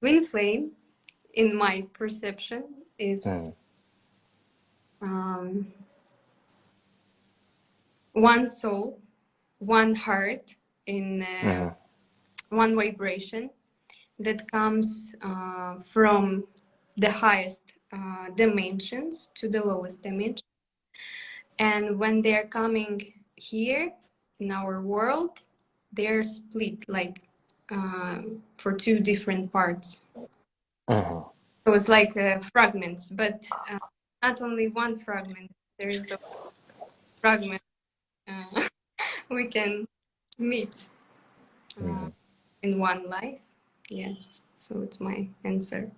Twin flame, in my perception, is one soul, one heart in one vibration that comes from the highest dimensions to the lowest dimension. And when they're coming here in our world, they're split like for two different parts. So it's like fragments, but not only one fragment. There is a fragment we can meet in one life. Yes, so it's my answer.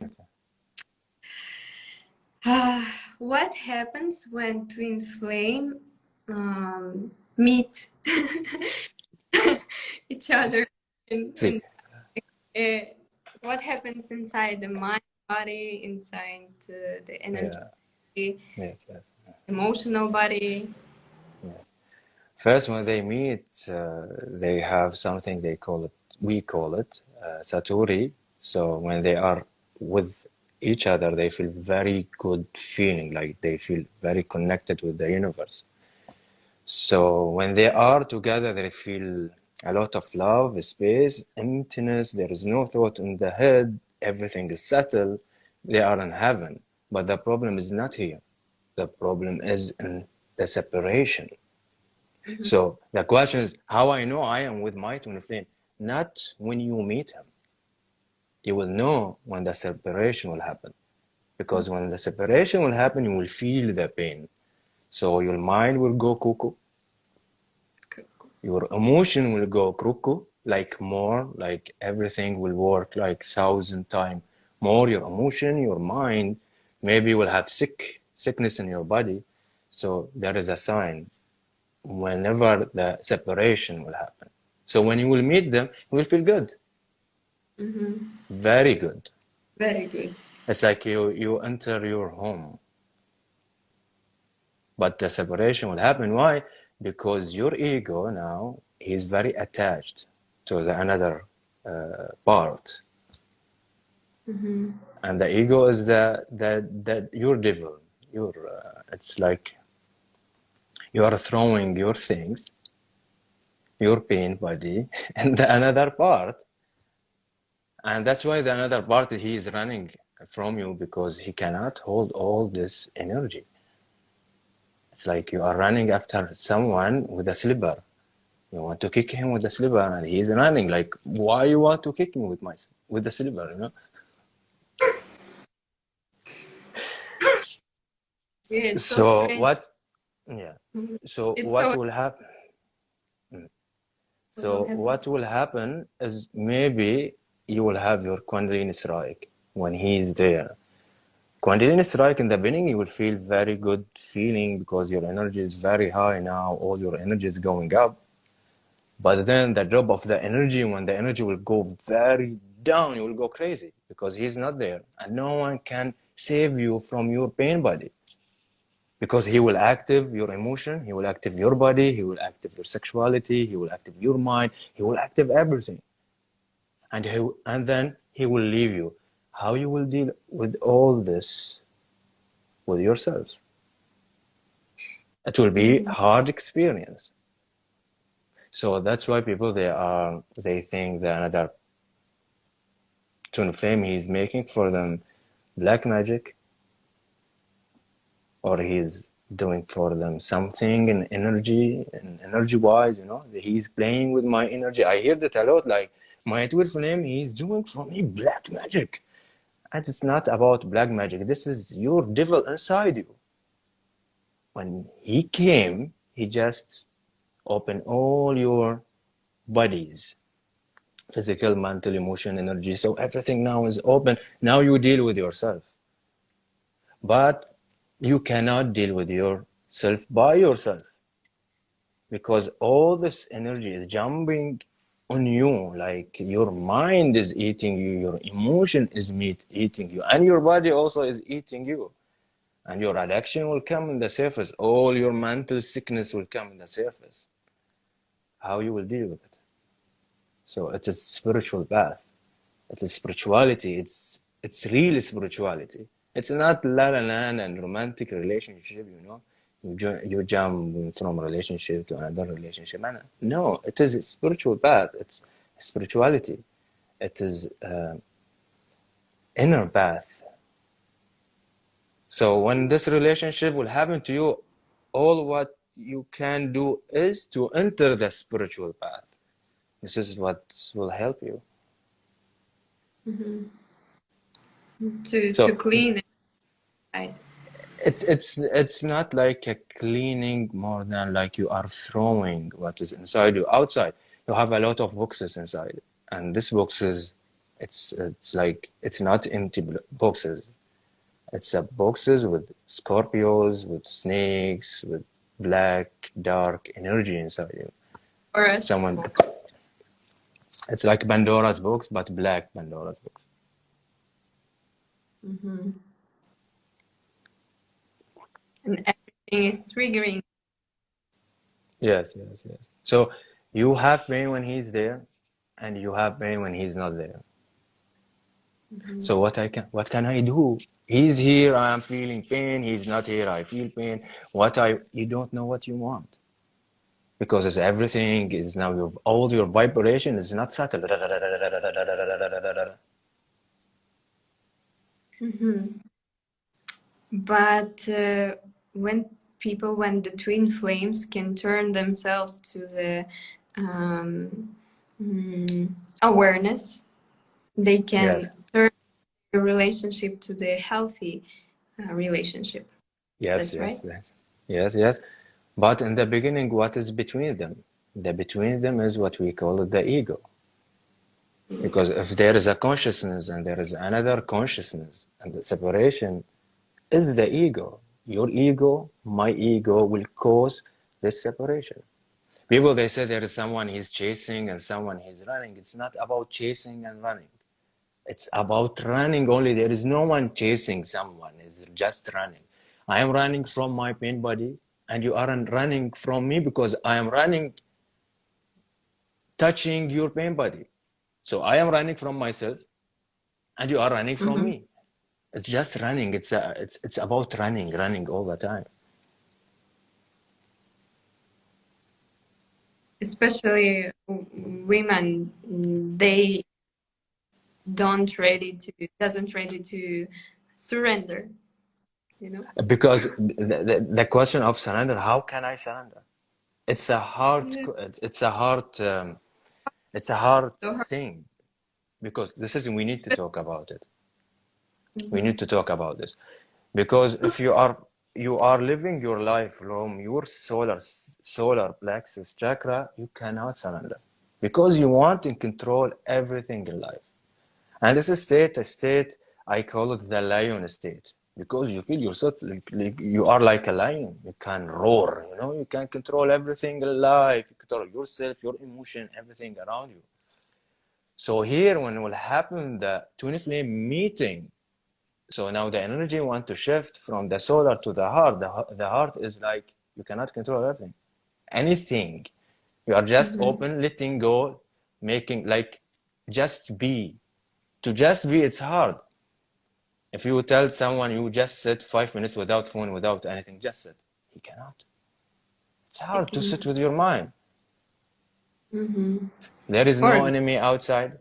What happens when twin flame meet each other? What happens inside the mind, body, inside the energy, emotional body? Yes. First, when they meet, they have something we call it Satori. So when they are with each other, they feel very good feeling, like they feel very connected with the universe. So when they are together, they feel a lot of love, space, emptiness. There is no thought in the head. Everything is settled. They are in heaven. But the problem is not here. The problem is in the separation. So the question is, how I know I am with my twin flame? Not when you meet him. You will know when the separation will happen. Because when the separation will happen, you will feel the pain. So your mind will go cuckoo. Your emotion will go cuckoo, like more, like everything will work like 1,000 times more. Your emotion, your mind, maybe will have sickness in your body. So there is a sign whenever the separation will happen. So when you will meet them, you will feel good. Very good. Very good. It's like you enter your home. But the separation will happen. Why? Because your ego now is very attached to the another part. And the ego is the your devil. It's like you are throwing your things, your pain body, and the another part. And that's why the another part, he is running from you because he cannot hold all this energy. It's like you are running after someone with a slipper. You want to kick him with the slipper, and he's running. Like, why you want to kick me with the slipper? You know. Yeah, it's So strange. what? Yeah. So It's what so will happen? So what will happen is maybe you will have your Kundalini strike when he's there. Kundalini strike in the beginning, you will feel very good feeling because your energy is very high now. All your energy is going up. But then the drop of the energy, when the energy will go very down, you will go crazy because he's not there. And no one can save you from your pain body. Because he will active your emotion, he will active your body, he will active your sexuality, he will active your mind, he will active everything. And then he will leave you. How you will deal with all this with yourself? It will be a hard experience. So that's why people they think that another twin flame he's making for them black magic, or he's doing for them something in energy and energy wise, you know, he's playing with my energy. I hear that a lot, like my twin flame, he's doing for me black magic. And it's not about black magic. This is your devil inside you. When he came, he just opened all your bodies, physical, mental, emotion, energy. So everything now is open. Now you deal with yourself. But you cannot deal with yourself by yourself because all this energy is jumping on you, like your mind is eating you, your emotion is eating you, and your body also is eating you. And your addiction will come in the surface. All your mental sickness will come in the surface. How you will deal with it? So it's a spiritual path. It's a spirituality. It's real spirituality. It's not la la land and romantic relationship, you know. You jump from relationship to another relationship. No, it is a spiritual path. It's spirituality. It is inner path. So when this relationship will happen to you, all what you can do is to enter the spiritual path. This is what will help you. To So clean it. Right. it's not like a cleaning more than like you are throwing what is inside you outside. You have a lot of boxes inside, and this boxes, it's like it's not empty boxes. It's a boxes with Scorpios, with snakes, with black, dark energy inside you. Or a Someone, book. it's like Pandora's box, but black Pandora's box. And everything is triggering. Yes, yes, yes. So you have pain when he's there, and you have pain when he's not there. So what can I do? He's here, I am feeling pain. He's not here, I feel pain. You don't know what you want because it's everything is now all your vibration is not settled. But when the twin flames can turn themselves to the um, awareness, they Yes, can turn the relationship to the healthy relationship. yes, That's yes, right. yes, yes, yes. But in the beginning, what is between them? The between them is what we call it the ego. Because if there is a consciousness and there is another consciousness, and the separation is the ego. Your ego, my ego will cause this separation. People, they say there is someone he's chasing and someone he's running. It's not about chasing and running. It's about running only. There is no one chasing someone. It's just running. I am running from my pain body, and you aren't running from me because I am running, touching your pain body. So I am running from myself, and you are running from Mm-hmm. me. It's just running. It's about running all the time. Especially women, they don't ready to doesn't ready to surrender. You know. Because the question of surrender, how can I surrender? It's a hard, Yeah. it's a hard So hard. thing because we need to talk about it. We Mm-hmm. need to talk about this because if you are living your life from your solar plexus chakra, you cannot surrender because you want to control everything in life. And this is a state, I call it the lion state, because you feel yourself like you are like a lion. You can roar, you know, you can control everything in life, you control yourself, your emotion, everything around you. So here, when will happen the twin flame meeting, so now the energy want to shift from the solar to the heart. The heart is like you cannot control everything, anything. You are just Mm-hmm. open, letting go, making like just be. To just be, it's hard. If you tell someone you just sit 5 minutes without phone, without anything, just sit. He cannot. It's They hard to sit cannot. with your mind. Mm-hmm. There is Or no enemy outside.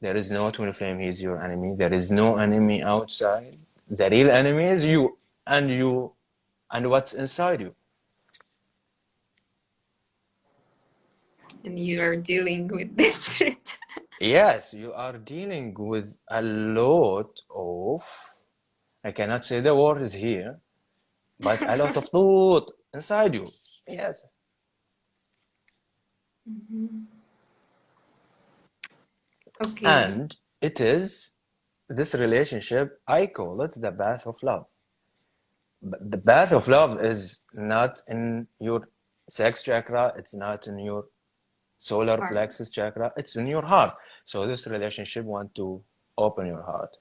There is no twin flame, he's your enemy. There is no enemy outside. The real enemy is you and what's inside you. and you are dealing with this shit. Yes, you are dealing with a lot of, I cannot say the word is here, but a lot of thought inside you. Yes. Okay. And it is this relationship, I call it the path of love. But the path of love is not in your sex chakra, it's not in your solar Heart. plexus chakra, it's in your heart. So this relationship want to open your heart.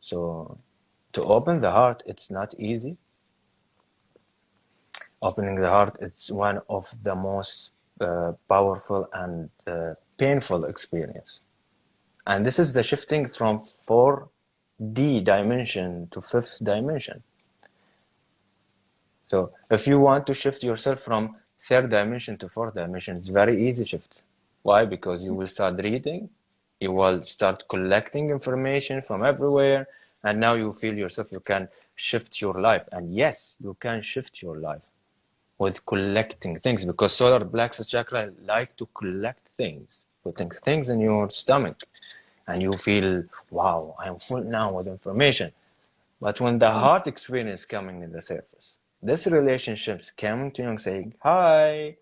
So to open the heart, it's not easy. Opening the heart, it's one of the most powerful and painful experience. And this is the shifting from 4D dimension to 5th dimension. So if you want to shift yourself from 3rd dimension to 4th dimension, it's very easy shift. Why? Because you will start reading, you will start collecting information from everywhere, and now you feel yourself you can shift your life. And yes, you can shift your life with collecting things, because solar plexus chakra like to collect things, putting things in your stomach, and you feel, wow, I'm full now with information. But when the heart experience coming in the surface, this relationship's coming to you and saying, hi,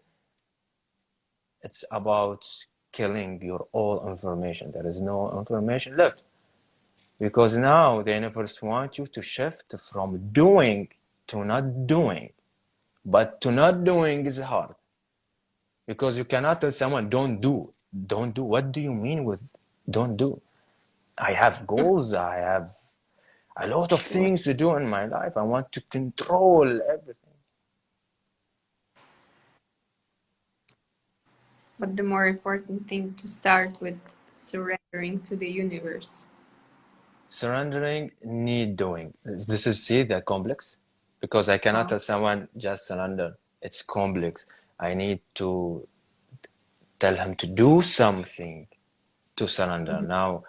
it's about killing your all information. There is no information left. Because now the universe wants you to shift from doing to not doing. But to not doing is hard. Because you cannot tell someone, don't do. Don't do. What do you mean with don't do? I have goals. I have a lot of things to do in my life. I want to control everything. But the more important thing to start with surrendering to the universe. Surrendering need doing. This is, see, the complex. Because I cannot tell someone just surrender. It's complex. I need to tell him to do something to surrender. Now,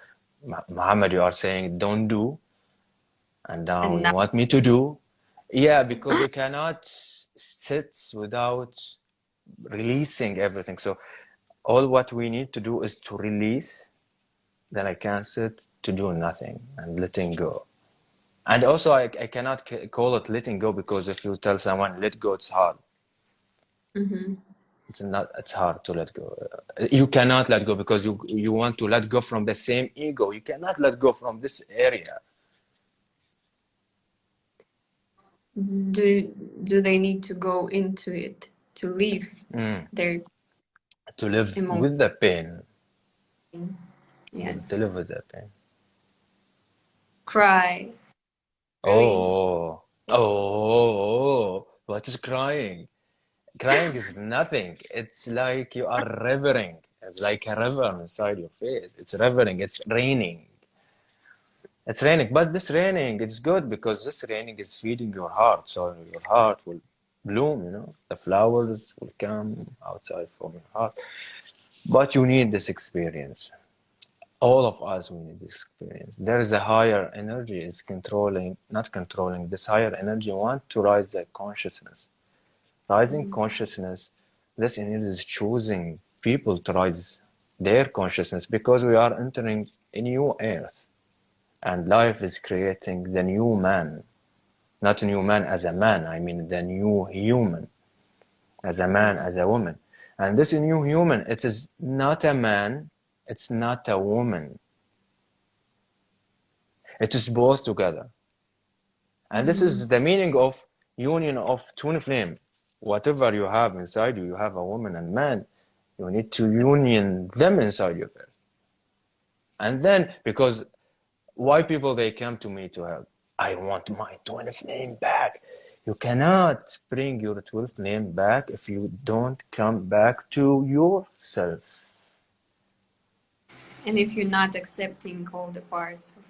Muhammad, you are saying don't do, and now And you now, want me to do. Yeah, because you cannot sit without releasing everything. So all what we need to do is to release. Then I can sit to do nothing and letting go. And also I cannot call it letting go, because if you tell someone let go, it's hard. It's hard to let go. You cannot let go because you want to let go from the same ego. You cannot let go from this area. do they need to go into it to leave their To live emotion? with the pain. Yes. To live with the pain. Cry. Oh, what is crying? Crying is nothing. It's like you are revering. It's like a river inside your face. It's revering. It's raining. It's raining. But this raining, it's good because this raining is feeding your heart. So your heart will bloom, you know. The flowers will come outside from your heart. But you need this experience. All of us, we need this experience. There is a higher energy is controlling, not controlling, this higher energy want to rise the consciousness. Rising consciousness, this energy is choosing people to rise their consciousness, because we are entering a new earth. And life is creating the new man. Not a new man as a man, I mean the new human. As a man, as a woman. And this new human, it is not a man, it's not a woman. It is both together. And this is the meaning of union of twin flame. Whatever you have inside you, you have a woman and man. You need to union them inside your first. And then, because why people, they come to me to help? I want my twin flame back. You cannot bring your twin flame back if you don't come back to yourself. And if you're not accepting all the parts of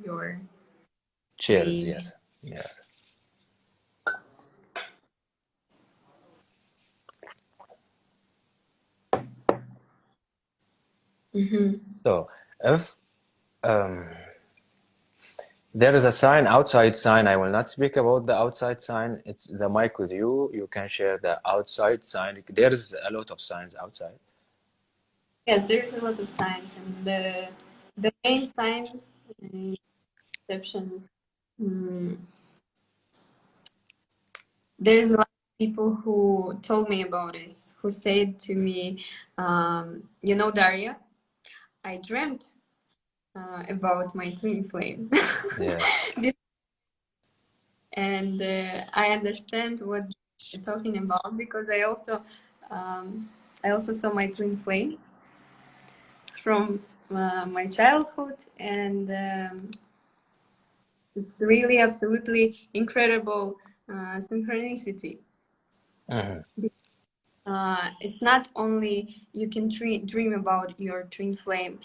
your Cheers, being. yes. Yeah. So if there is a sign, outside sign. I will not speak about the outside sign. It's the mic with you. You can share the outside sign. There is a lot of signs outside. Yes, there's a lot of signs, and the main sign, perception. There's a lot of people who told me about this, who said to me, you know, Daria, I dreamt about my twin flame. Yeah. And I understand what you're talking about, because I also saw my twin flame from my childhood, and it's really absolutely incredible synchronicity. It's not only you can dream about your twin flame,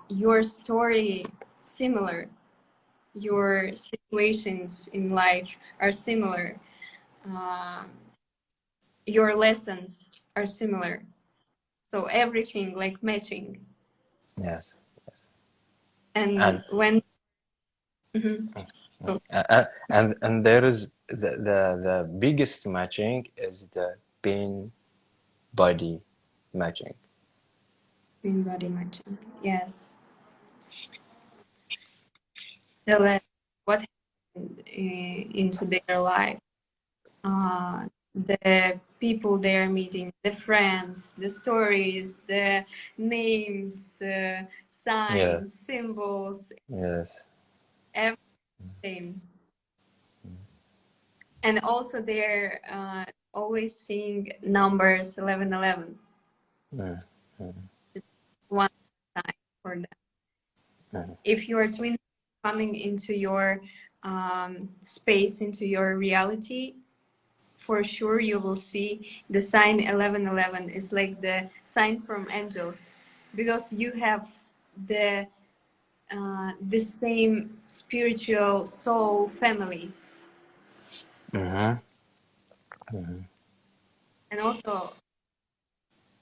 your story similar, your situations in life are similar, uh, your lessons are similar, so everything like matching. Yes. And And when Mhm. So, and there is the biggest matching is the pain body matching. in body matching, yes. What happened into their life, the people they're meeting, the friends, the stories, the names, Yeah. signs, symbols, Yes. everything. And also they're always seeing numbers 1111, Mm. one sign for them. If you are twin coming into your space, into your reality, for sure you will see the sign 1111 is like the sign from angels, because you have the same spiritual soul family. Mm-hmm. And also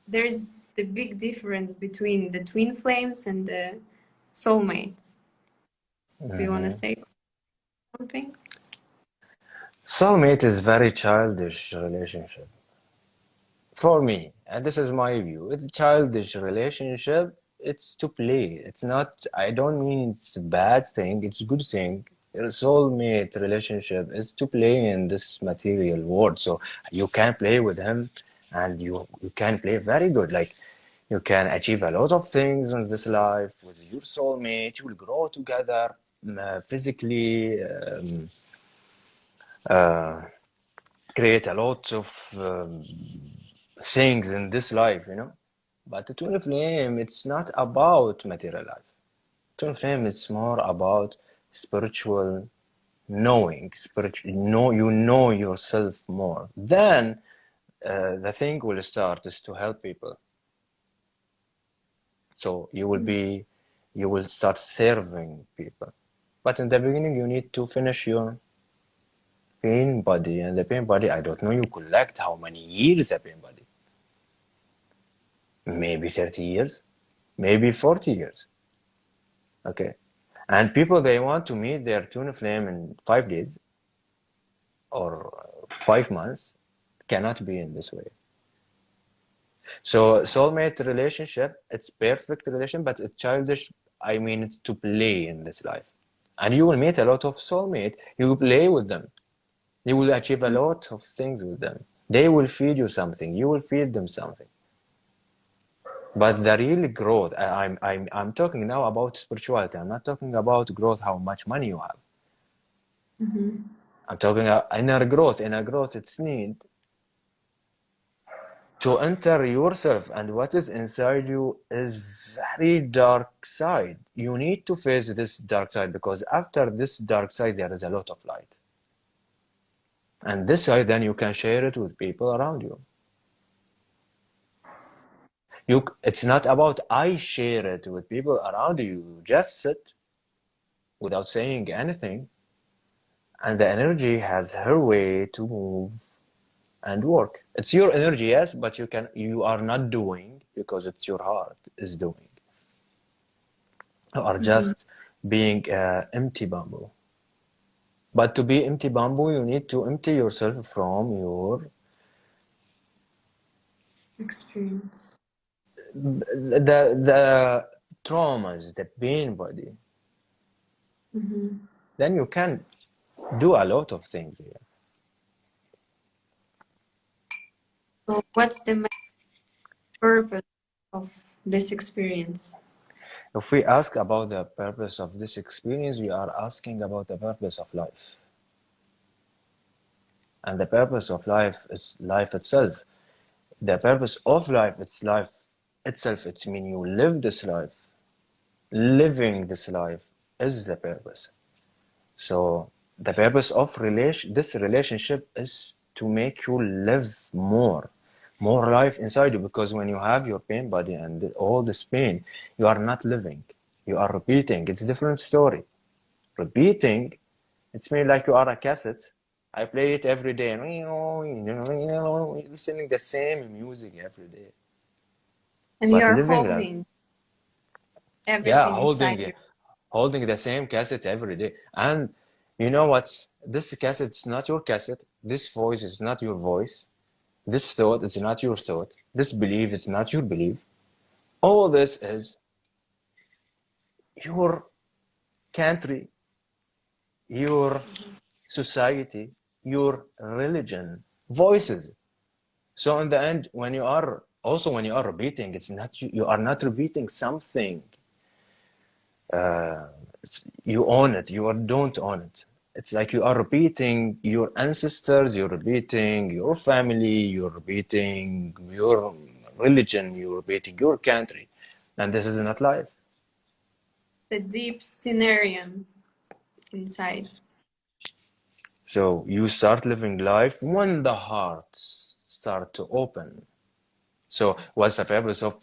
there's the big difference between the twin flames and the soulmates. Do you want to Mm-hmm. say something? Soulmate is very childish relationship for me, and this is my view. It's a childish relationship. It's to play. It's not. I don't mean it's a bad thing. It's a good thing. A soulmate relationship is to play in this material world. So you can play with him, and you can play very good. Like you can achieve a lot of things in this life with your soulmate. You will grow together physically. Uh, Create a lot of things in this life, you know. But the twin flame, it's not about material life. Twin flame, it's more about spiritual knowing. Spiritual, you know yourself more. Then the thing will start is to help people. So you will start serving people. But in the beginning, you need to finish your pain body, and the pain body, I don't know, you collect how many years a pain body. Maybe 30 years, maybe 40 years. Okay. And people, they want to meet their twin flame in 5 days or 5 months. Cannot be in this way. So soulmate relationship, it's perfect relation, but it's childish. I mean, it's to play in this life. And you will meet a lot of soulmate. You will play with them. You will achieve a lot of things with them. They will feed you something. You will feed them something. But the real growth, I'm talking now about spirituality. I'm not talking about growth, how much money you have. Mm-hmm. I'm talking about inner growth. Inner growth, it's need to enter yourself, and what is inside you is very dark side. You need to face this dark side, because after this dark side, there is a lot of light. And this side, then you can share it with people around you. It's not about I share it with people around you. Just sit without saying anything, and the energy has her way to move and work. It's your energy, yes, but you are not doing because it's your heart is doing. You are Mm-hmm. just being empty bamboo. But to be empty bamboo, you need to empty yourself from your Experience. the traumas, the pain body. Mm-hmm. Then you can do a lot of things here. So what's the main purpose of this experience? If we ask about the purpose of this experience, we are asking about the purpose of life. And the purpose of life is life itself. The purpose of life, it's life itself. It's mean you live this life. Living this life is the purpose. So the purpose of this relationship is to make you live more, more life inside you, because when you have your pain body and all this pain, you are not living. You are repeating. It's a different story. Repeating, it's made like you are a cassette. I play it every day, and listening the same music every day. And But you're living like, holding yeah, everything inside holding you. holding the same cassette every day. And you know what? This cassette is not your cassette. This voice is not your voice. This thought is not your thought. This belief is not your belief. All this is your country, your society, your religion, voices. So in the end, when you are repeating, it's not you, you are not repeating something. Uh, you own it, you don't own it. It's like you are repeating your ancestors, you're repeating your family, you're repeating your religion, you're repeating your country. And this is not life. The deep scenario inside. So you start living life when the hearts start to open. So what's the purpose of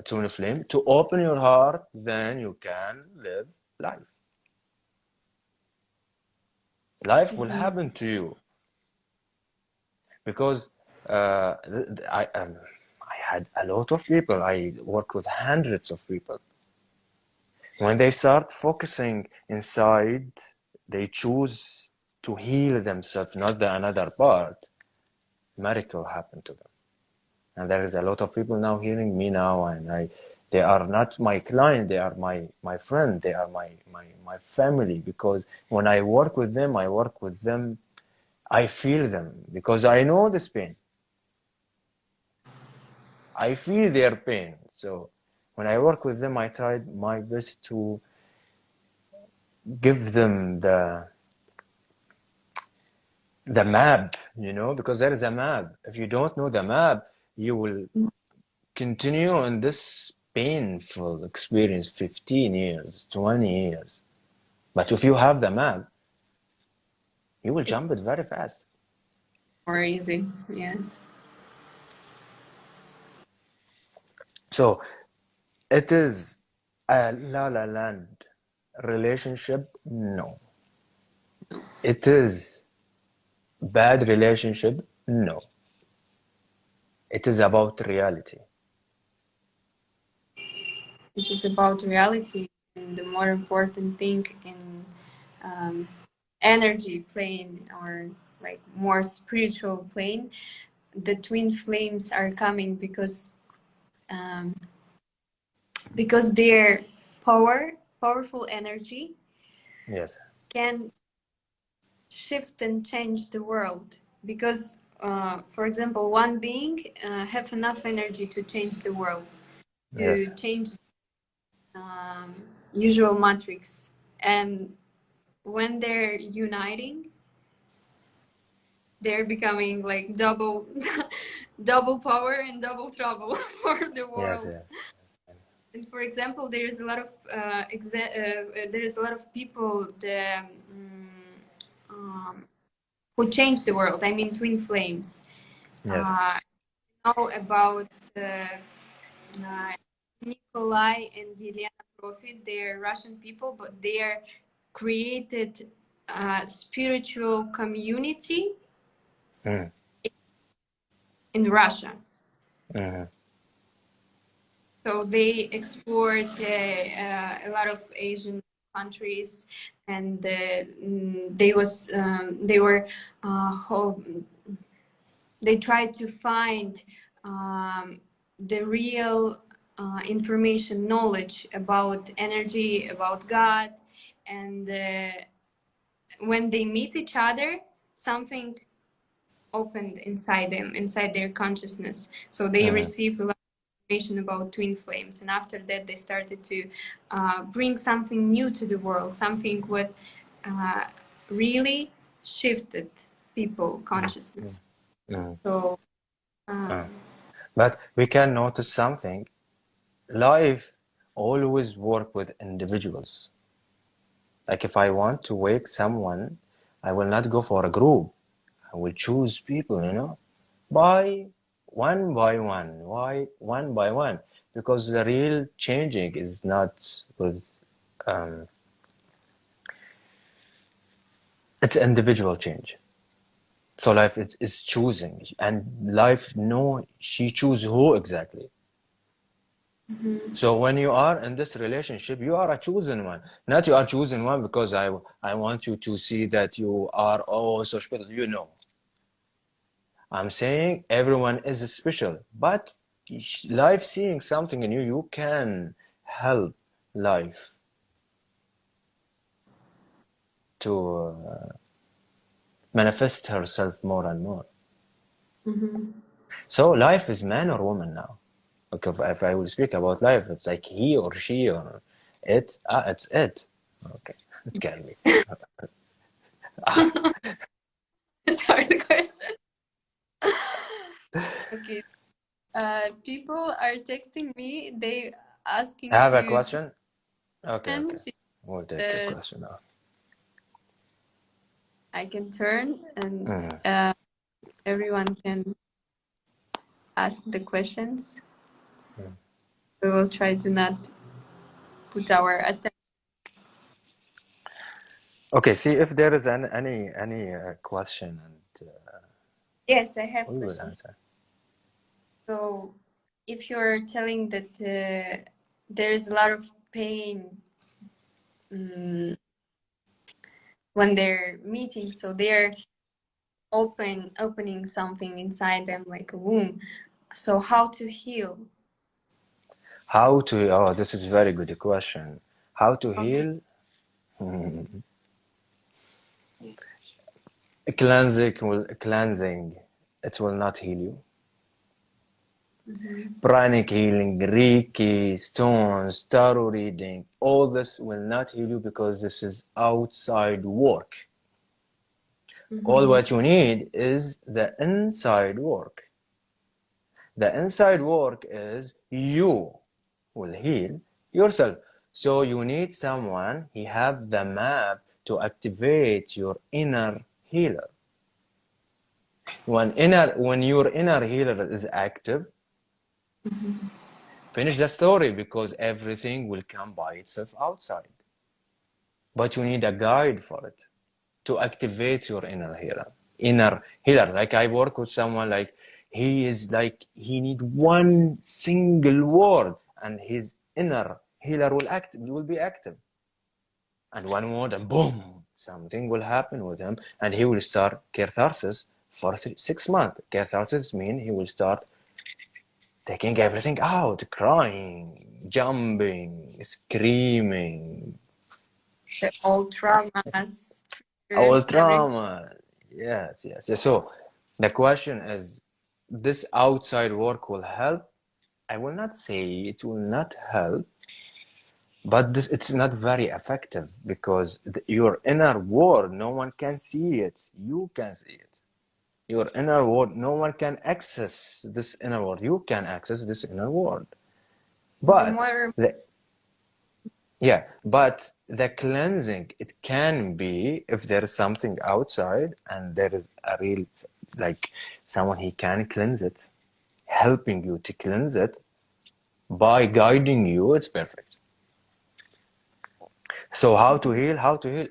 Twin Flame? To open your heart, then you can live life. Life will Mhm. happen to you because uh, I had a lot of people. I work with hundreds of people. When they start focusing inside, they choose to heal themselves, not the another part. Miracle happen to them. And there is a lot of people now hearing me now, and they are not my client, they are my friend, they are my family, because when I work with them, I feel them, because I know this pain. I feel their pain. So when I work with them, I tried my best to give them the map, because there is a map. If you don't know the map, you will continue in this painful experience 15 years, 20 years. But if you have the map, you will It's jump it very fast. more easy. Yes. So it is a la la land relationship? No. It is bad relationship? No. It is about reality. It is about reality, and the more important thing in um, energy plane, or like more spiritual plane, the twin flames are coming um, because their powerful energy Yes. can shift and change the world. Because for example, one being have enough energy to change the world, to Yes. change um, usual matrix. And when they're uniting, they're becoming like double double power and double trouble for the Yes. world. Yes. And for example, there is a lot of there is a lot of people that, um, who changed the world. I mean, twin flames. Yes. Uh, know about Nikolai and Yelena Profit. They're Russian people, but they are created a spiritual community Mm. in Russia. Mm. So they explored a lot of Asian countries, and they were they tried to find the real information, knowledge about energy, about God, and when they meet each other, something opened inside them, inside their consciousness. So they Mm. receive a lot of information about twin flames, and after that, they started to bring something new to the world, something what uh, really shifted people consciousness. Mm. So Mm. um, But we can notice something. Life always work with individuals. Like if I want to wake someone, I will not go for a group. I will choose people, by one by one. Why one by one? Because the real changing is not with it's individual change. So life is choosing, and life no, she choose who exactly. So when you are in this relationship, you are a chosen one. Not you are chosen one because I want you to see that you are oh so special. You know, I'm saying everyone is special, but life seeing something in you, you can help life to manifest herself more and more. So life is man or woman now. Okay, if I will speak about life, it's like he or she or it. It's it. Okay, it can be. It's a hard question. Okay. People are texting me. They I asking have a to question. Okay, okay. see We'll take a the question now. I can turn and Mm. everyone can ask the questions. We will try to not put our attention. Okay, see if there is any question, and Yes, I have we will questions. answer. So, if you're telling that there is a lot of pain when they're meeting, so they're opening something inside them like a womb. So, how to heal? How to? Oh, this is very good question. How to How to heal? Cleansing. It will not heal you. Pranic healing, Reiki, stones, tarot reading, all this will not heal you because this is outside work. All what you need is the inside work. The inside work is you will heal yourself. So you need someone, he have the map to activate your inner healer. When your inner healer is active, finish the story because everything will come by itself outside. But you need a guide for it to activate your inner healer. Inner healer. Like I work with someone like he is like he need one single word and his inner healer will be active. And one word and boom, something will happen with him and he will start catharsis for 6 months. Catharsis means he will start taking everything out, crying, jumping, screaming, the old traumas, all triggers, everything. trauma. Yes, yes, yes. So the question is, this outside work will help? I will not say it will not help, but it's not very effective because your inner world, no one can see it. You can see it. Your inner world, no one can access this inner world. You can access this inner world. The But more but the cleansing, it can be if there is something outside and there is a real, like someone he can cleanse it, helping you to cleanse it by guiding you, it's perfect. So how to heal? How to heal?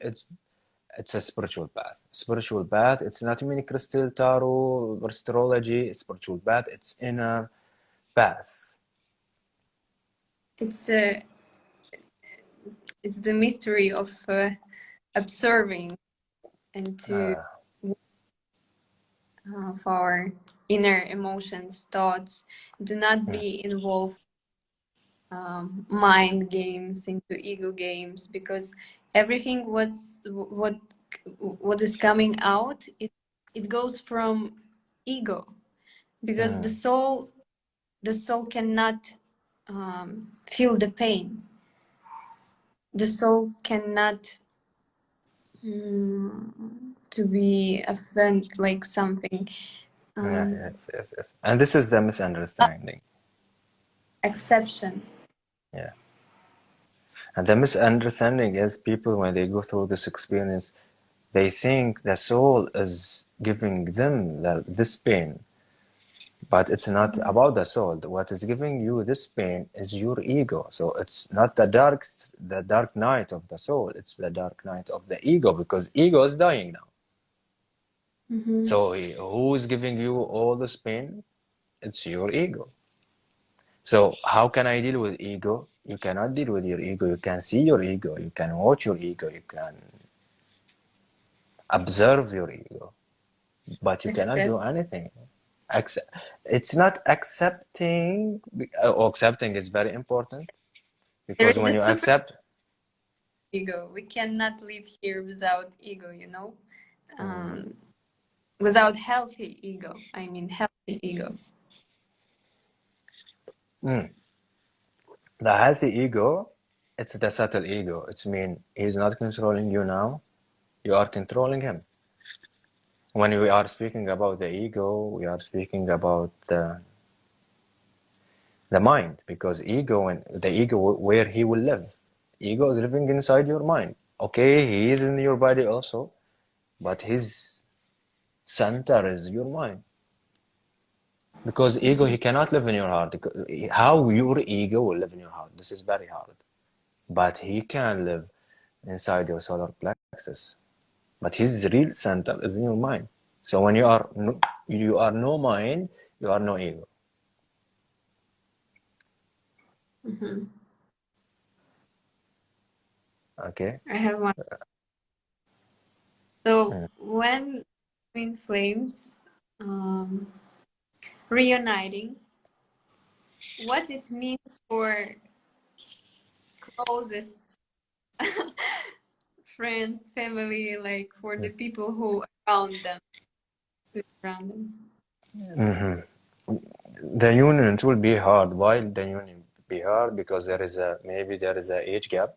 It's a spiritual path. Spiritual path, it's not mini crystal, tarot, or astrology, spiritual path, it's inner path. it's it's the mystery of observing and to of our inner emotions, thoughts. Do not be involved mind games into ego games because everything was what is coming out. It goes from ego because the soul cannot feel the pain. The soul cannot to be offended like something Yeah, yes, yes, yes. And this is the misunderstanding. exception. Yeah. And the misunderstanding is people, when they go through this experience, they think the soul is giving them this pain. But it's not about the soul. What is giving you this pain is your ego. So it's not the dark night of the soul. It's the dark night of the ego, because ego is dying now. Mm-hmm. So who is giving you all this pain? It's your ego. So how can I deal with ego? You cannot deal with your ego. You can see your ego. You can watch your ego. You can observe your ego, but you cannot Accept. do anything. It's not accepting. Accepting is very important, There because is when the you super accept, ego. We cannot live here without ego, you know? Um, Without healthy ego. I mean, healthy ego. mm, the healthy ego, it's the subtle ego. It's mean he's not controlling you now. You are controlling him. When we are speaking about the ego, we are speaking about the mind, because ego and the ego where he will live. Ego is living inside your mind. Okay, he is in your body also, but his center is your mind. Because ego, he cannot live in your heart. How your ego will live in your heart? This is very hard. But he can live inside your solar plexus. But his real center is in your mind. So when you are no mind, you are no ego. Mm-hmm. Okay? I have one. So when twin flames um, reuniting, what it means for closest friends, family, like for the people who around them. The union, it will be hard. Why the union be hard? Because maybe there is a age gap.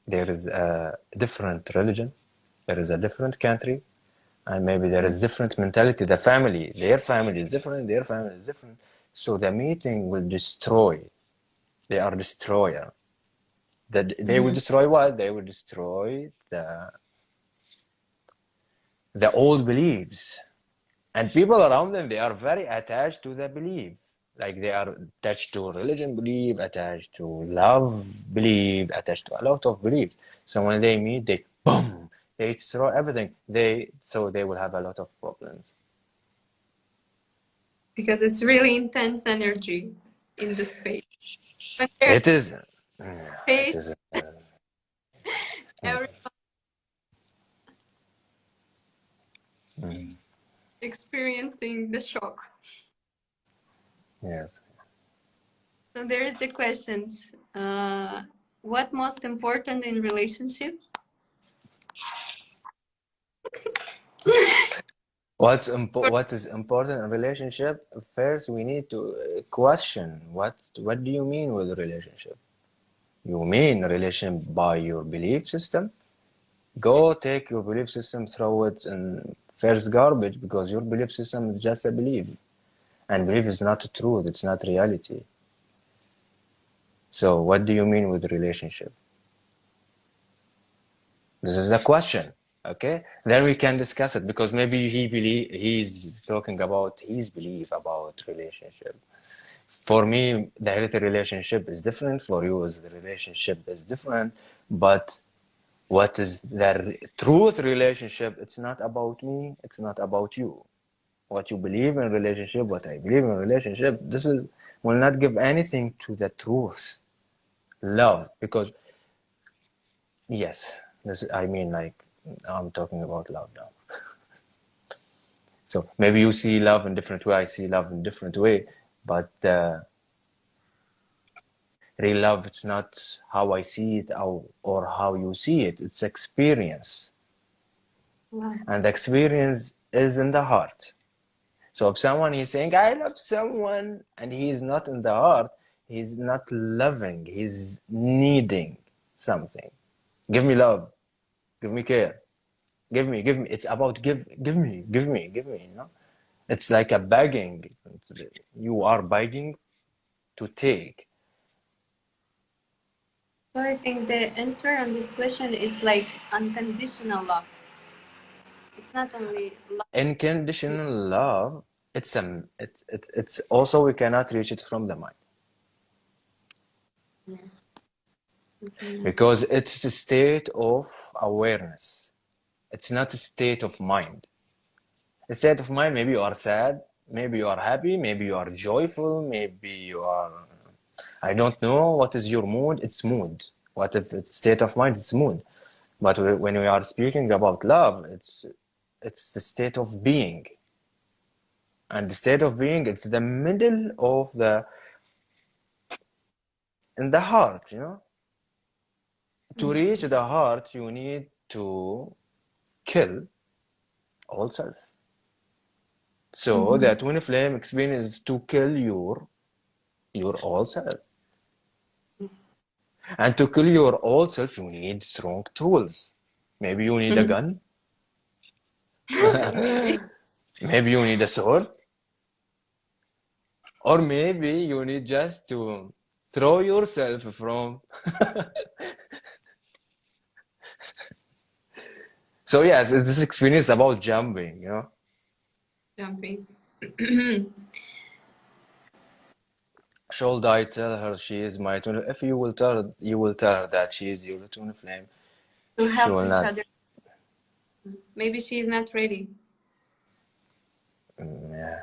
There is a different religion. There is a different country. And maybe there is different mentality. Their family is different. Their family is different. So the meeting will destroy. They are destroyer. They will Mm-hmm. destroy what? They will destroy the old beliefs. And people around them, they are very attached to the belief. Like they are attached to religion belief, attached to love belief, attached to a lot of beliefs. So when they meet, they boom, they destroy everything. They will have a lot of problems. Because it's really intense energy in the space. When there's It is. It space, is. everyone experiencing the shock. Yes. So there is the questions. What most important in relationship? What is important in relationship? First, we need to question what do you mean with relationship? You mean relation by your belief system? Go take your belief system, throw it in first garbage, because your belief system is just a belief. And belief is not truth, it's not reality. So what do you mean with relationship? This is a question. Okay? Then we can discuss it, because maybe he's talking about his belief about relationship. For me, the healthy relationship is different. For you, the relationship is different. But what is the truth relationship? It's not about me. It's not about you. What you believe in relationship, what I believe in relationship, this is will not give anything to the truth. Love, because yes, I mean, like, I'm talking about love now. So maybe you see love in different way. I see love in different way, but real love, it's not how I see it or how you see it. It's experience, Wow. and the experience is in the heart. So if someone is saying, I love someone, and he is not in the heart, he's not loving, he's needing something. Give me love, give me care, give me. It's about give me, you know? It's like a begging. You are begging to take. So I think the answer on this question is like unconditional love. It's not only love. Unconditional love. it's also we cannot reach it from the mind Yes. Okay. because it's a state of awareness. It's not a state of mind. A state of mind, maybe you are sad, maybe you are happy, maybe you are joyful, maybe you are, I don't know what is your mood. It's mood. What if it's state of mind? It's mood. But when we are speaking about love, it's the state of being. And the state of being, it's the middle of the in the heart, you know. To Mm-hmm. reach the heart, you need to kill all self. So Mm-hmm. the twin flame experience is to kill your old self. And to kill your old self, you need strong tools. Maybe you need a gun. Maybe. Maybe you need a sword. Or maybe you need just to throw yourself from. So yes, this experience about jumping, you know. Jumping. Should I tell her she is my twin? If you will tell her that she is your twin flame. To She help will each not. other. Maybe she's not ready. Yeah.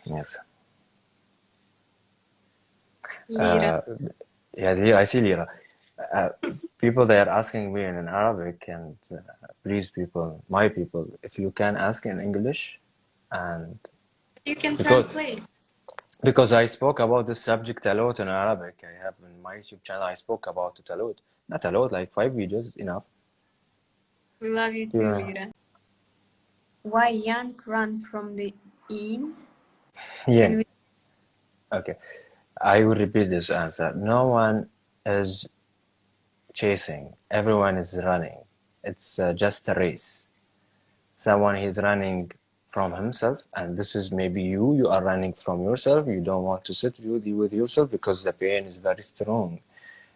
Yes. Lira. Yeah, Lira, I see Lira. Uh, People they are asking me in Arabic, and please, people, my people, if you can ask in English, and You can because translate. I spoke about this subject a lot in Arabic. I have in my YouTube channel. I spoke about it a lot, not a lot, like 5 videos, enough. We love you too, Yeah, Lira. Why Yank run from the inn? Can Yin. we? Okay, I will repeat this answer. No one is chasing. Everyone is running. It's just a race. Someone is running from himself, and this is maybe you are running from yourself. You don't want to sit with yourself because the pain is very strong,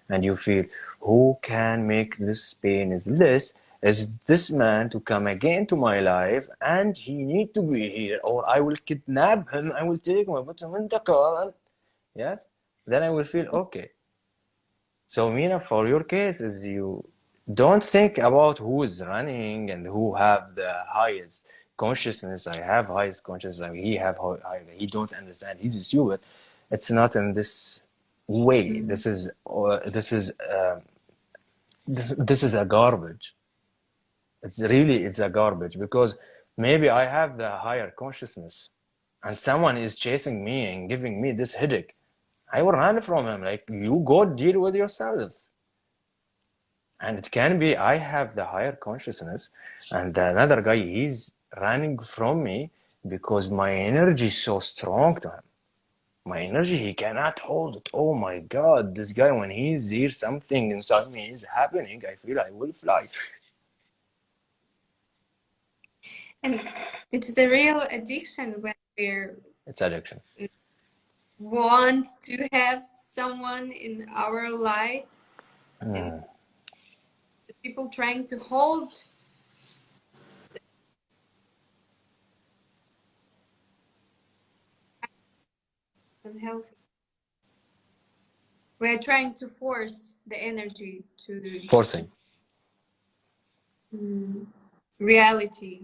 and you feel, who can make this pain is less? Is this man to come again to my life, and he need to be here, or I will kidnap him, I will take him, I put him in the car, and yes, then I will feel okay. So, Mina, for your case, is you don't think about who is running and who have the highest consciousness. I have highest consciousness. He have high. He don't understand. He's stupid. It's not in this way. Mm. This is a garbage. It's a garbage because maybe I have the higher consciousness, and someone is chasing me and giving me this headache. I will run from him. Like, you go deal with yourself. And it can be I have the higher consciousness, and another guy, he's running from me because my energy is so strong to him. My energy, he cannot hold it. Oh my God, this guy, when he's here, something inside me is happening. I feel I will fly. And it's the real addiction when we It's addiction. want to have someone in our life and the people trying to hold and help. We're trying to force the energy to Forcing. mm, reality,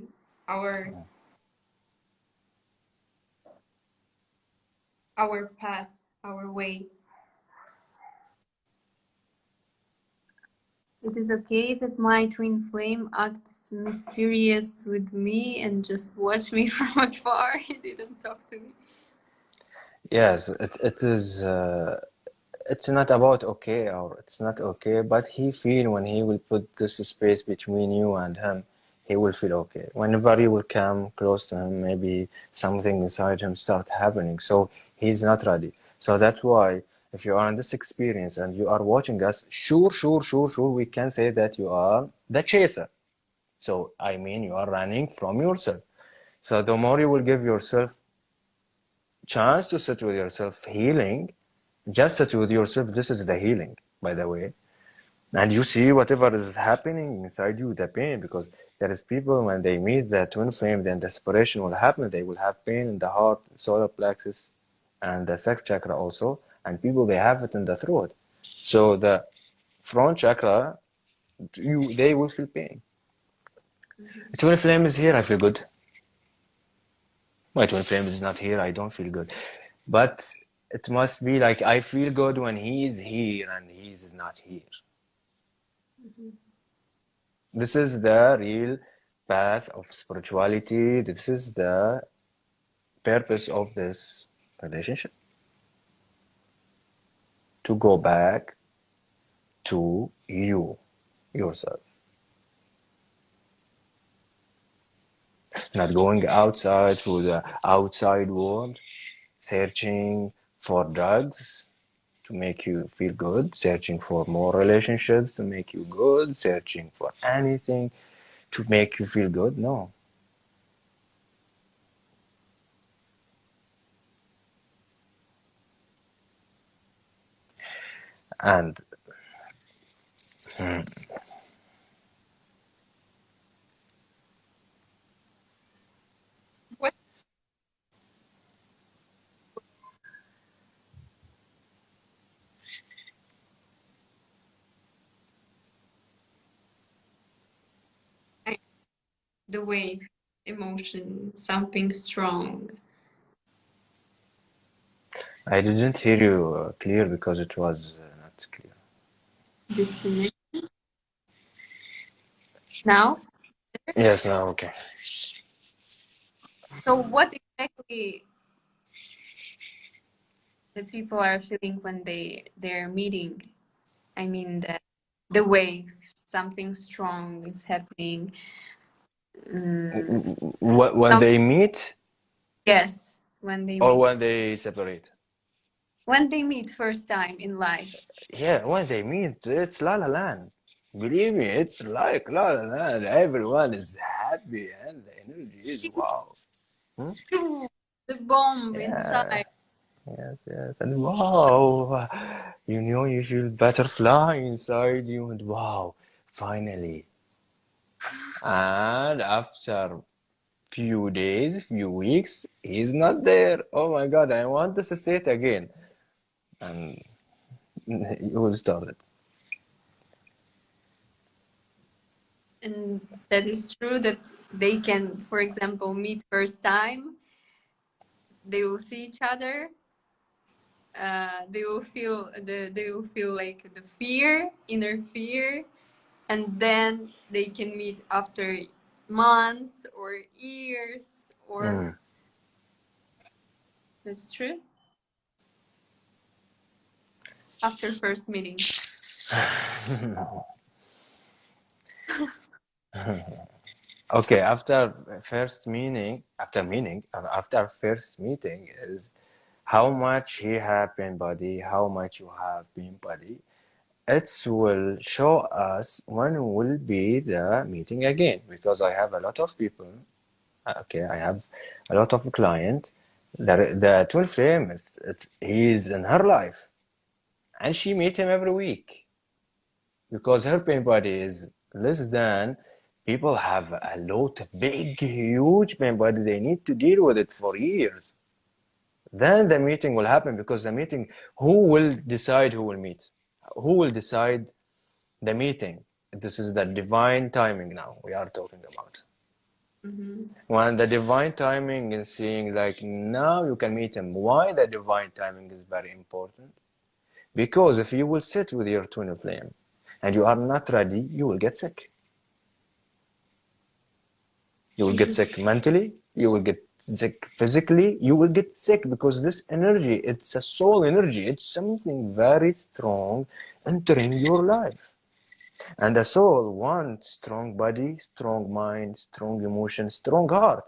our path, our way. It is okay that my twin flame acts mysterious with me and just watch me from afar. He didn't talk to me. Yes, it is. It's not about okay or it's not okay, but he feel when he will put this space between you and him, he will feel okay. Whenever you will come close to him, maybe something inside him start happening. So he's not ready. So that's why if you are in this experience and you are watching us, sure, we can say that you are the chaser. So I mean you are running from yourself. So the more you will give yourself chance to sit with yourself healing, just sit with yourself. This is the healing, by the way. And you see whatever is happening inside you, the pain, because there is people when they meet the twin flame, then the separation will happen. They will have pain in the heart, solar plexus, and the sex chakra also. And people they have it in the throat. So the front chakra, they will feel pain. Mhm. The twin flame is here, I feel good. My twin flame is not here, I don't feel good. But it must be like I feel good when he's here and he's not here. Mhm. This is the real path of spirituality. This is the purpose of this relationship. To go back to you, yourself. Not going outside to the outside world, searching for drugs to make you feel good, searching for more relationships to make you good, searching for anything to make you feel good. No. And What I- the wave, emotion, something strong. I didn't hear you clear because it was not clear. Disconnect. Now, Yes, now okay. so what exactly the people are feeling when they're meeting? I mean the wave, something strong is happening. Mm, When some they meet yes, when they or when meet. they separate? When they meet first time in life. Yeah, when they meet, it's La La Land. Believe me, it's like La La Land. Everyone is happy and the energy is wow. Hmm? The bomb Yeah, inside. yes, yes. And wow, you know, you feel butterfly inside you, and wow, finally. And after few days, few weeks, he's not there. Oh my God, I want this state again. And you will start it. And that is true that they can, for example, meet first time. They will see each other. They will feel like the fear, inner fear, and then they can meet after months or years or Mm. that's true after first meeting. Okay, after first meeting is how much he have been body, how much you have been body. It will show us when will be the meeting again because I have a lot of people. Okay, I have a lot of client. The twin flame is he's in her life and she meet him every week because her pain body is less than people have a lot big huge pain body they need to deal with it for years. Then the meeting will happen because the meeting, who will decide who will meet? Who will decide the meeting? This is the divine timing now we are talking about. Mm-hmm. When the divine timing is seeing like now you can meet him. Why the divine timing is very important? Because if you will sit with your twin flame and you are not ready, you will get sick. You will get sick mentally, you will get sick physically, you will get sick because this energy, it's a soul energy, it's something very strong entering your life. And the soul wants strong body, strong mind, strong emotion, strong heart.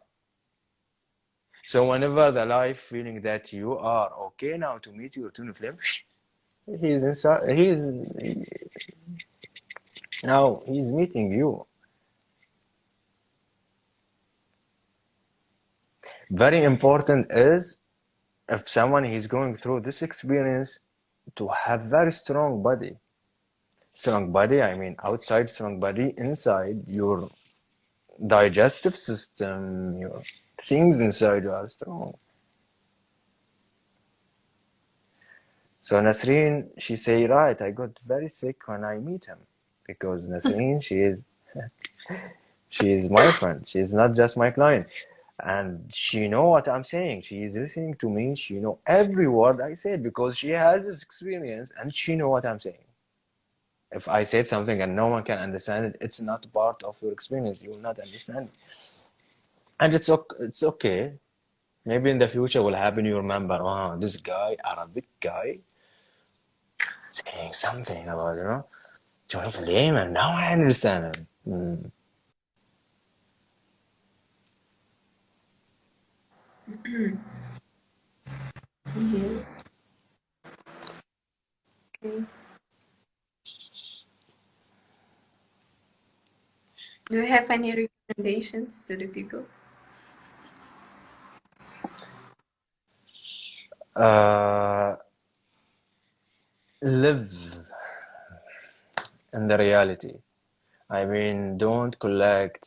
So whenever the life feeling that you are okay now to meet your twin flame, he's inside, now he's meeting you. Very important is if someone is going through this experience to have very strong body Strong body, I mean outside strong body, inside your digestive system, your things inside you are strong. So Nasreen, she say, right, I got very sick when I meet him because Nasreen, she is my friend. She is not just my client. And she know what I'm saying. She is listening to me. She know every word I said because she has this experience and she know what I'm saying. If I said something and no one can understand it, it's not part of your experience. You will not understand it. And it's okay. Maybe in the future will happen. You remember, oh, this guy, Arabic guy, saying something about, John Flame, and now I understand him. Yeah. Okay. Do you have any recommendations to the people? Uh, live in the reality. I mean, don't collect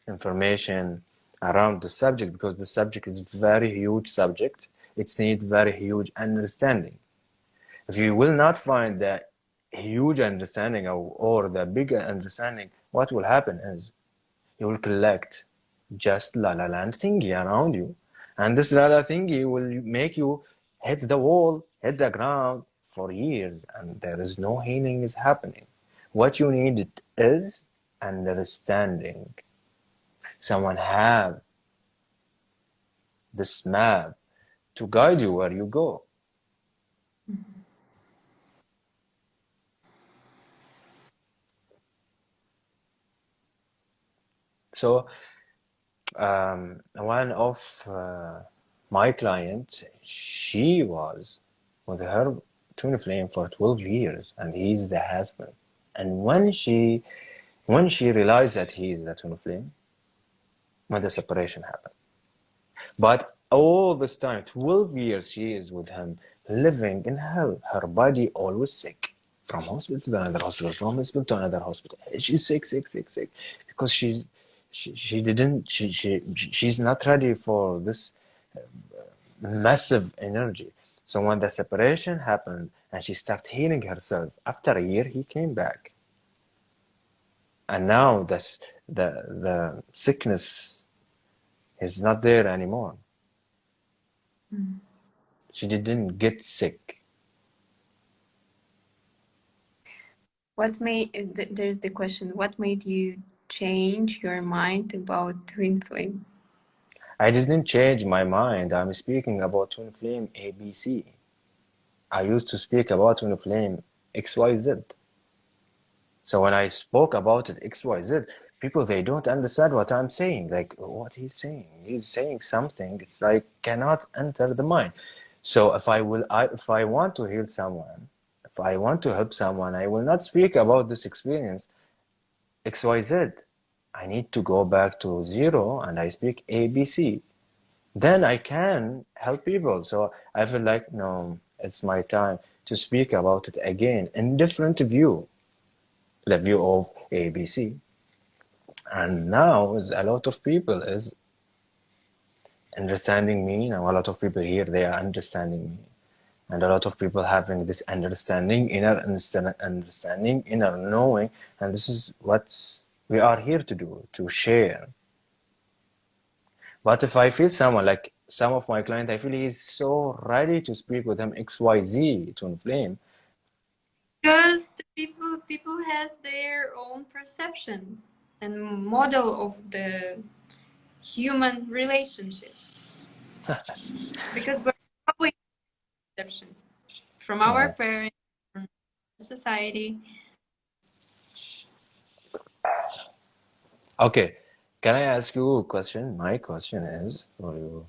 information around the subject because the subject is very huge subject. It needs very huge understanding. If you will not find the huge understanding or the bigger understanding, what will happen is you will collect just la la land thingy around you. And this la la thingy will make you hit the wall, hit the ground for years, and there is no healing is happening. What you need is understanding. Someone have this map to guide you where you go. So one of my client, she was with her twin flame for 12 years, and he's the husband. And when she realized that he is the twin flame, when the separation happened. But all this time, 12 years, she is with him, living in hell. Her body always sick. From hospital to another hospital, from hospital to another hospital. She's sick, sick, sick, sick. Because she didn't, she's not ready for this massive energy. So when the separation happened and she started healing herself, after a year, he came back. And now the sickness is not there anymore. She didn't get sick. What made there's the question, what made you change your mind about twin flame? I didn't change my mind. I'm speaking about twin flame ABC. I used to speak about twin flame XYZ. So when I spoke about it XYZ, people they don't understand what I'm saying. Like what he's saying. He's saying something. It's like cannot enter the mind. So if I want to heal someone, if I want to help someone, I will not speak about this experience XYZ. I need to go back to zero and I speak ABC. Then I can help people. So I feel like, no, it's my time to speak about it again in different view, the view of ABC. And now a lot of people is understanding me. Now a lot of people here, they are understanding me. And a lot of people having this understanding, inner knowing. And this is what we are here to do, to share. But if I feel someone like some of my clients, I feel he's so ready to speak with him XYZ to inflame. Because the people has their own perception and model of the human relationships. Because we're following perception from our parents, from society. Okay, can I ask you a question? My question is for you.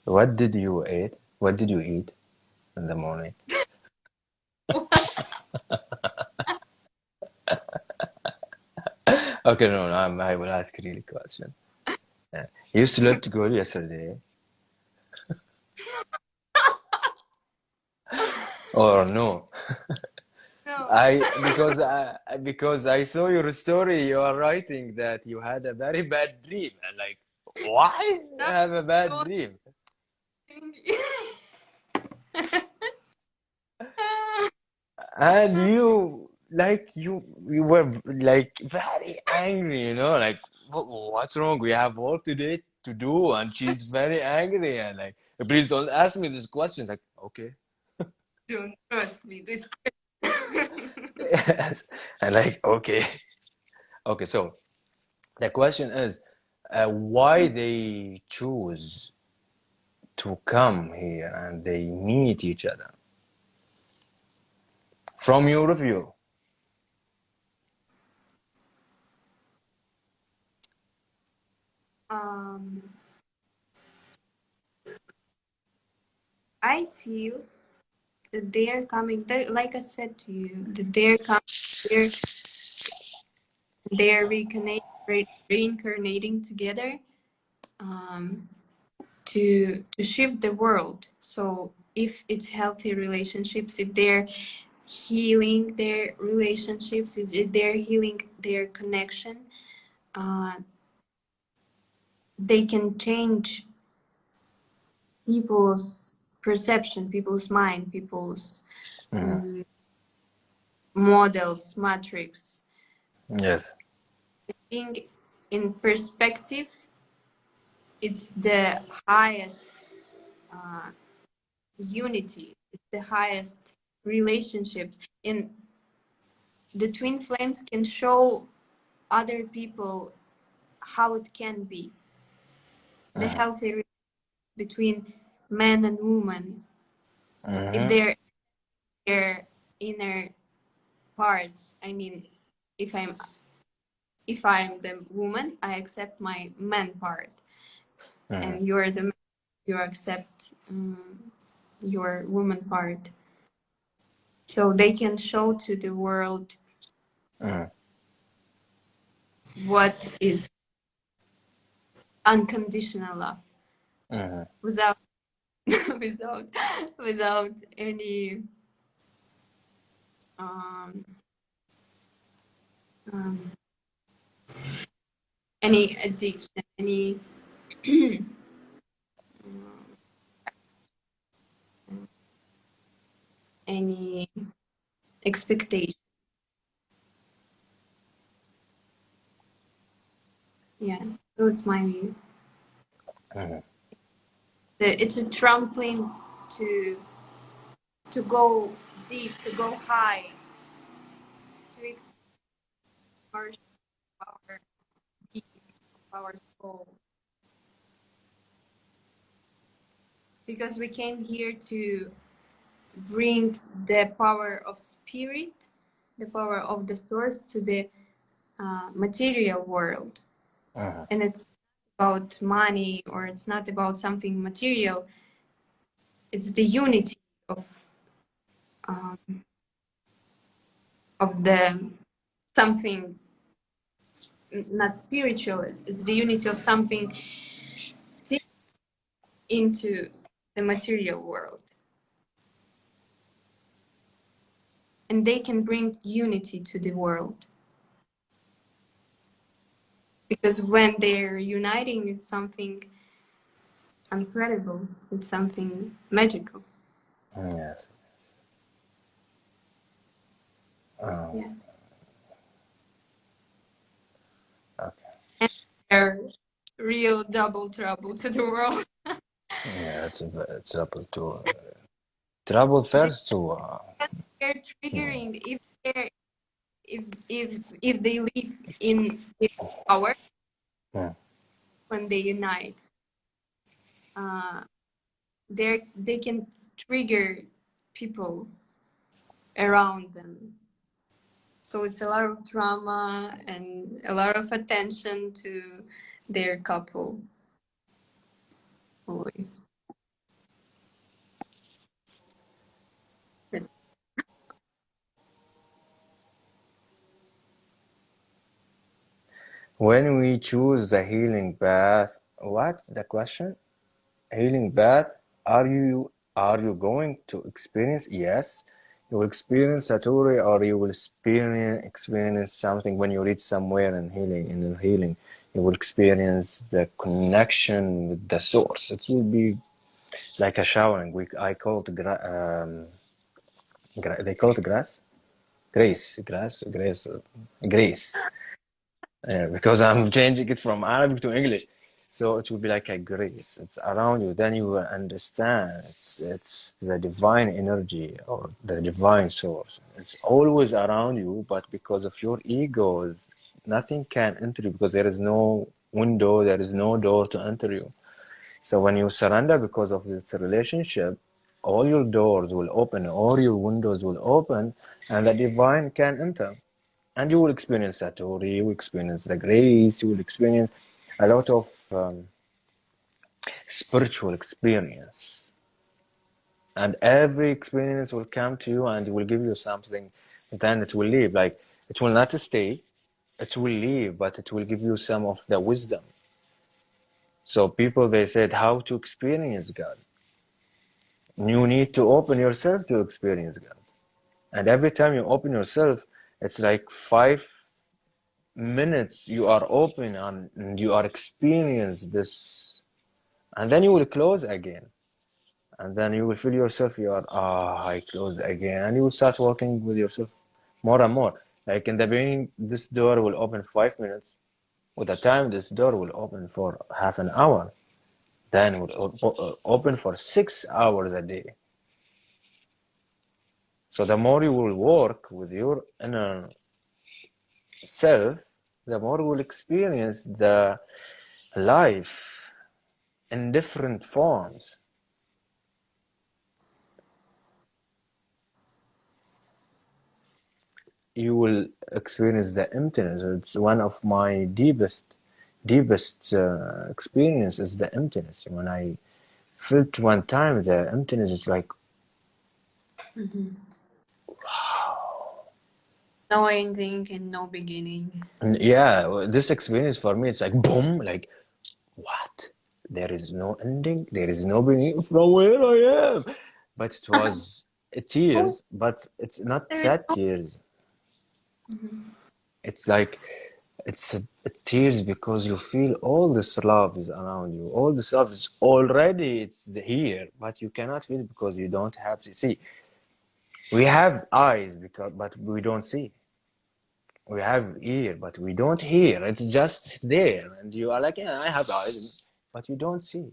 What did you eat? What did you eat in the morning? Okay, no, no, I will ask really question. You slept good yesterday, or no? No. Because I saw your story. You are writing that you had a very bad dream. And like, why No, have a bad don't dream? think. And you were like very angry, you know, like what's wrong? We have work today to do, and she's very angry and like, please don't ask me this question. Like, okay, Don't trust me. This. yes, and like, okay, okay. So the question is, why they choose to come here and they meet each other from your view? Um, I feel that they're coming. Like I said to you, that they're coming here. They're reincarnating together. Um, to shift the world. So if it's healthy relationships, if they're healing their relationships, if they're healing their connection, uh, they can change people's perception, people's mind, people's Mhm. mm, models, matrix. Yes. Being in perspective, it's the highest uh, unity, it's the highest relationships. In the twin flames can show other people how it can be, the Mhm. healthy relationship between man and woman, if Mhm. they're their inner parts. I mean, if I'm the woman, I accept my man part, Mhm. and you're the man, you accept your woman part, so they can show to the world Mhm. what is unconditional love Mhm. without without without um, um, any addiction, any expectation. Yeah, so it's my view. Mhm. It's a trampoline to to go deep, to go high, to explore our being, of our soul. Because we came here to bring the power of spirit, the power of the source to the material world. Mhm. And it's about money or it's not about something material. It's the unity of um, the something not spiritual. It's the unity of something into the material world, and they can bring unity to the world because when they're uniting, it's something incredible. It's something magical. Yes. Um, Yeah, okay. and they're real double trouble to the world. Yeah, it's up to trouble first to Because they're yeah. triggering they're if they live in power Yeah. when they unite, uh, they can trigger people around them. So it's a lot of drama and a lot of attention to their couple always. That's- When we choose the healing path, what's the question? Healing path, are you going to experience? Yes, You will experience Satori, or you will experience something when you reach somewhere in healing. In the healing, you will experience the connection with the source. It will be like a showering. I call it they call it grace. Because I'm changing it from Arabic to English. So it will be like a grace. It's around you. Then you will understand it's the divine energy or the divine source. It's always around you, but because of your egos, nothing can enter you because there is no window, there is no door to enter you. So when you surrender because of this relationship, all your doors will open, all your windows will open, and the divine can enter. And you will experience Satori, you will experience the grace, you will experience a lot of spiritual experience. And every experience will come to you and it will give you something, then it will leave. Like, it will not stay, it will leave, but it will give you some of the wisdom. So people, they said how to experience God. You need to open yourself to experience God. And every time you open yourself, it's like 5 minutes you are open and you are experience this, and then you will close again, and then you will feel yourself, you are I close again, and you will start working with yourself more and more. Like in the beginning, this door will open 5 minutes. With the time, this door will open for half an hour, then it will open for 6 hours a day. So the more you will work with your inner self, the more you will experience the life in different forms. You will experience the emptiness. It's one of my deepest experience is the emptiness. When I felt one time the emptiness, it's like, Mm-hmm. No ending and no beginning. yeah, this experience for me, it's like boom, like what? There is no ending. There is no beginning from where I am. But it was Oh, tears, but it's not there is sad no. tears. Mhm. It's like it's tears because you feel all this love is around you. All this love is already it's here, but you cannot feel it because you don't have to see. We have eyes because but we don't see. We have ear, but we don't hear. It's just there, and you are like, yeah, I have eyes, but you don't see.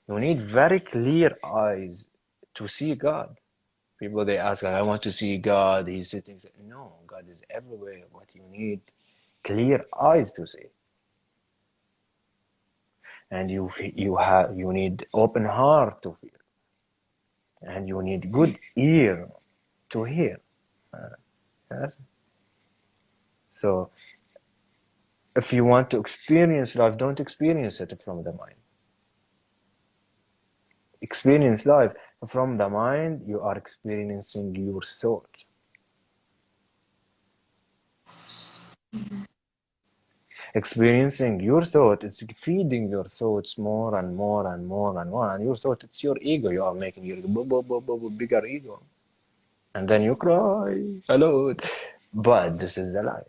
You need very clear eyes to see God. People they ask, I want to see God. He's sitting. No, God is everywhere. What you need, clear eyes to see, and you need open heart to feel, and you need good ear to hear. Yes. So if you want to experience life, don't experience it from the mind. Experience life from the mind. You are experiencing your thoughts. Experiencing your thought, it's feeding your thoughts more and more and more and more. And your thought, it's your ego. You are making your bigger ego. And then you cry a lot. But this is the life.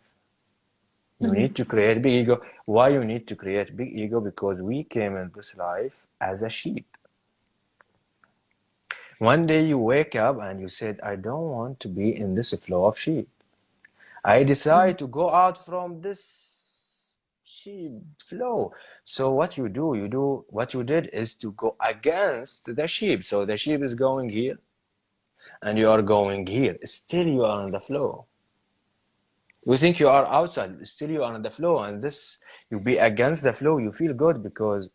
You need to create big ego. Why you need to create big ego? Because we came in this life as a sheep. One day you wake up and you said, I don't want to be in this flow of sheep. I Mhm. decide to go out from this sheep flow. So what you do, what you did is to go against the sheep. So the sheep is going here and you are going here. Still you are on the flow. You think you are outside, still you are on the flow. And this, you be against the flow, you feel good because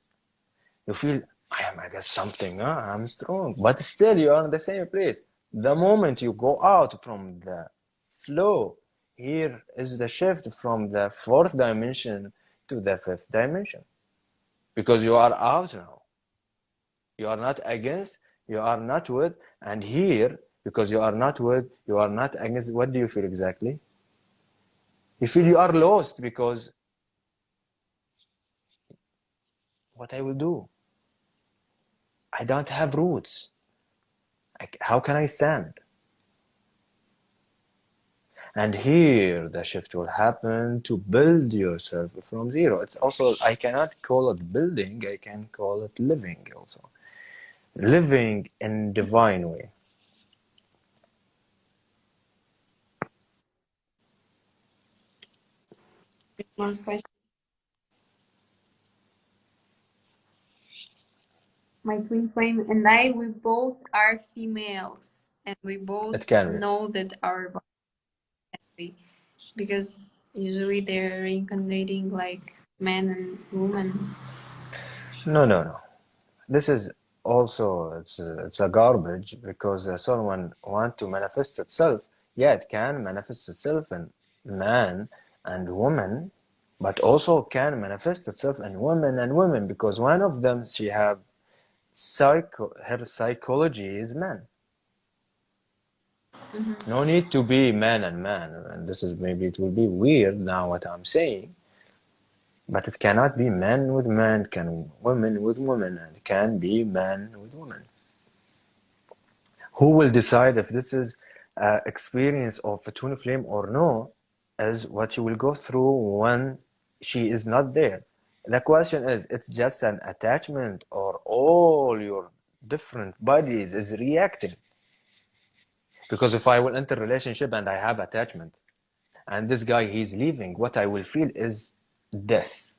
you feel, I am against something, huh? I'm strong. But still you are in the same place. The moment you go out from the flow, here is the shift from the fourth dimension to the fifth dimension. Because you are out now. You are not against, you are not with, and here, because you are not with, you are not against, what do you feel exactly? You feel you are lost because what I will do? I don't have roots. How can I stand? And here the shift will happen to build yourself from zero. It's also, I cannot call it building, I can call it living also. Living in divine way. One question. My twin flame and I, we both are females, and we both It can be. know that our body, because usually they're reincarnating like men and women. No, no, no. This is also, it's a garbage because someone want to manifest itself. Yeah, it can manifest itself in man and woman, but also can manifest itself in women and women because one of them she have her psychology is man. No need to be man and man, and this is maybe it will be weird now what I'm saying, but it cannot be man with man, can women with women, and it can be man with woman. Who will decide if this is experience of a twin flame or no is what you will go through when she is not there. The question is, it's just an attachment or all your different bodies is reacting? Because if I will enter relationship and I have attachment and this guy he's leaving, what I will feel is death.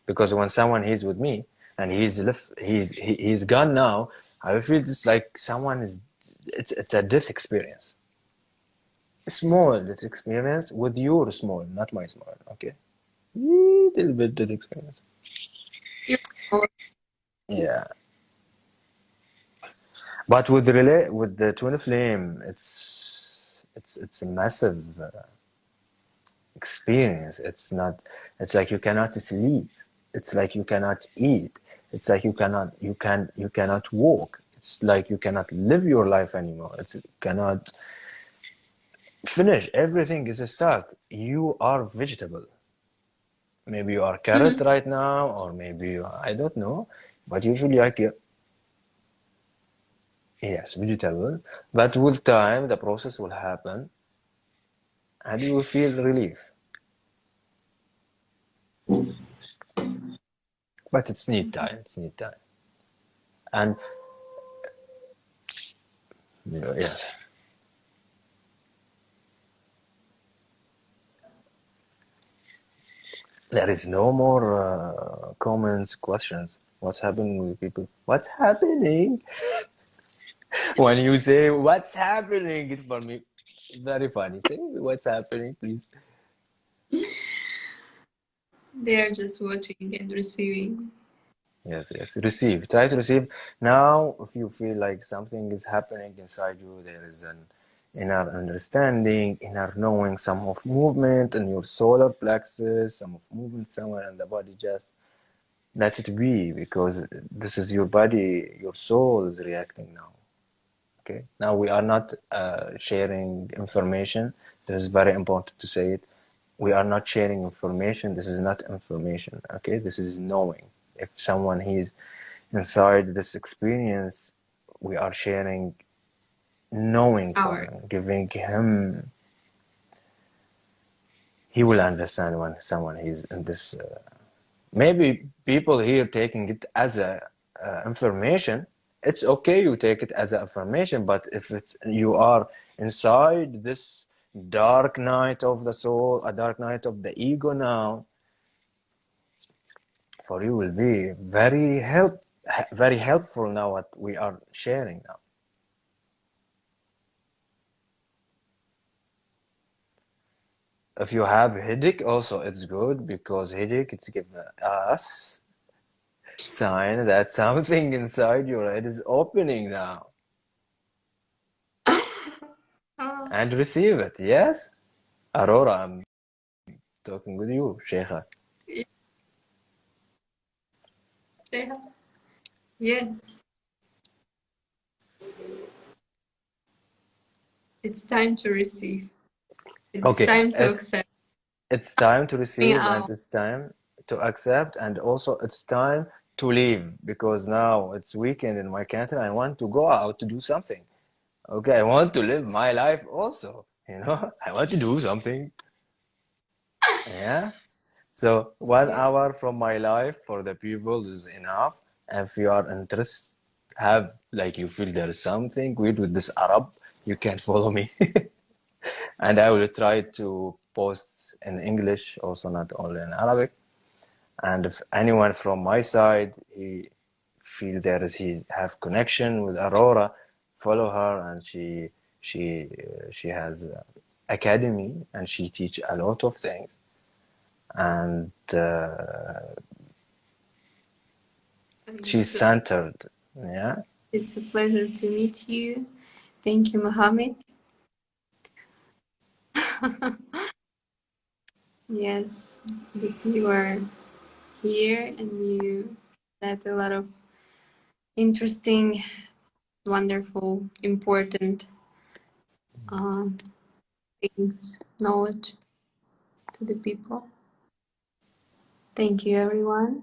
Because when someone is with me and he's gone now, I will feel just like someone is, it's a death experience. Small death experience with your small, not my small, okay? Little bit death experience. Yeah. But with the twin flame, it's a massive experience. It's like you cannot sleep. It's like you cannot eat. It's like you cannot walk. It's like you cannot live your life anymore. You cannot finish. Everything is stuck. You are vegetable. Maybe you are carrot right now, or maybe I don't know. But usually yes, vegetable. But with time, the process will happen, and you will feel relief. But it's need time. It's need time. And yes. There is no more comments, questions. What's happening with people? What's happening? When you say what's happening, it's for me very funny. Say what's happening, please. They are just watching and receiving. Yes, yes. Receive. Try to receive. Now, if you feel like something is happening inside you, there is an inner understanding, inner knowing, some of movement in your solar plexus, some of movement somewhere in the body. Just let it be because this is your body, your soul is reacting now. Okay. Now we are not sharing information. This is very important to say it. We are not sharing information. This is not information. Okay. This is knowing. If someone is inside this experience, we are sharing knowing Our someone, giving him. He will understand when someone is in this. Maybe people here taking it as a information. It's okay you take it as an information, but if you are inside this dark night of the soul, a dark night of the ego now, for you will be very helpful now what we are sharing now. If you have headache also it's good because headache it's give us sign that something inside your head is opening now. And receive it, yes? Aurora, I'm talking with you, Sheikha. Yes, it's time to receive. It's Okay, time to accept. it's time to Me receive and out. it's time to accept and also it's time to leave because now it's weekend in my country. I want to go out to do something. Okay, I want to live my life also. you know. I want to do something. Yeah. So 1 hour from my life for the people is enough. If you are interested, have like you feel there is something weird with this Arab, you can follow me. And I will try to post in English, also not only in Arabic. And if anyone from my side he feel he have connection with Aurora, follow her, and she has academy and she teach a lot of things. And she's centered. Yeah. It's a pleasure to meet you. Thank you, Mohammed. Yes, that you are here and you said a lot of interesting, wonderful, important uh, things, knowledge to the people. Thank you, everyone.